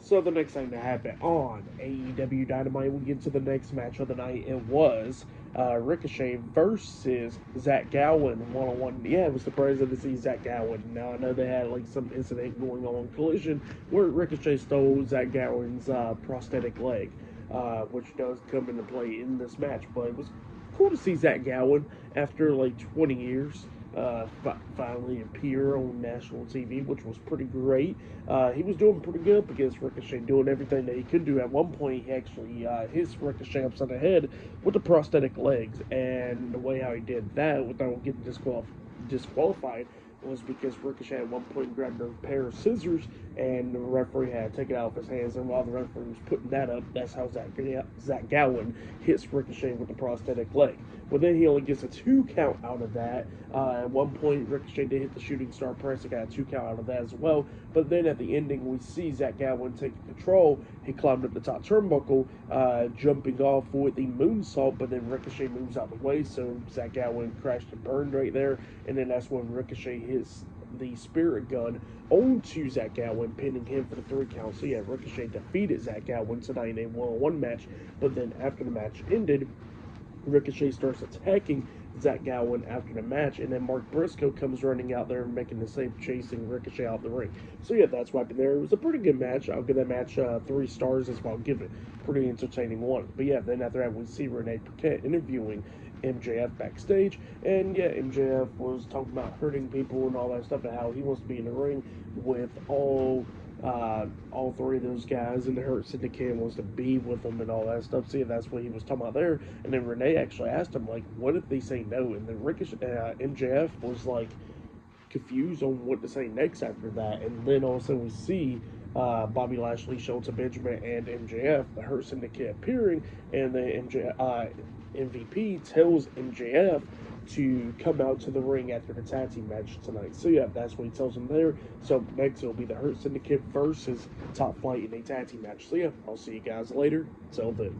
So the next thing that happened on AEW Dynamite, we get to the next match of the night. It was Ricochet versus Zach Gowen one-on-one. Yeah, it was surprising to see Zach Gowen. Now I know they had like some incident going on, collision where Ricochet stole Zach Gowen's prosthetic leg, which does come into play in this match. But it was cool to see Zach Gowen after like 20 years. Finally appear on national TV, which was pretty great. He was doing pretty good against Ricochet, doing everything that he could do. At one point, he actually hit Ricochet upside the head with the prosthetic legs, and the way how he did that without getting disqualified was because Ricochet at one point grabbed a pair of scissors, and the referee had to take it out of his hands. And while the referee was putting that up, that's how Zach Gowen hits Ricochet with the prosthetic leg. Well, then he only gets a 2 count out of that. At one point, Ricochet did hit the shooting star press. He got a 2 count out of that as well. But then at the ending, we see Zach Gowen taking control. He climbed up the top turnbuckle, jumping off with the moonsault, but then Ricochet moves out the way, so Zach Gowen crashed and burned right there. And then that's when Ricochet hits the spirit gun onto Zach Gowen, pinning him for the 3 count. So yeah, Ricochet defeated Zach Gowen tonight in a one-on-one match. But then after the match ended, Ricochet starts attacking Zach Gowen after the match, and then Mark Briscoe comes running out there and making the save, chasing Ricochet out the ring. So yeah, that's what happened there. It was a pretty good match. I'll give that match 3 stars as well. I'll give it a pretty entertaining one. But yeah, then after that, we see Renee Paquette interviewing MJF backstage, and yeah, MJF was talking about hurting people and all that stuff, and how he wants to be in the ring with all 3 of those guys, and the Hurt Syndicate wants to be with them and all that stuff. See, that's what he was talking about there. And then Renee actually asked him, like, what if they say no? And then MJF was like confused on what to say next after that. And then all of a sudden we see Bobby Lashley, Shelton Benjamin, and MJF, the Hurt Syndicate, appearing, and then MVP tells MJF to come out to the ring after the tag team match tonight. So yeah, that's what he tells him there. So next it'll be the Hurt Syndicate versus Top Flight in a tag team match. So yeah, I'll see you guys later. Till then.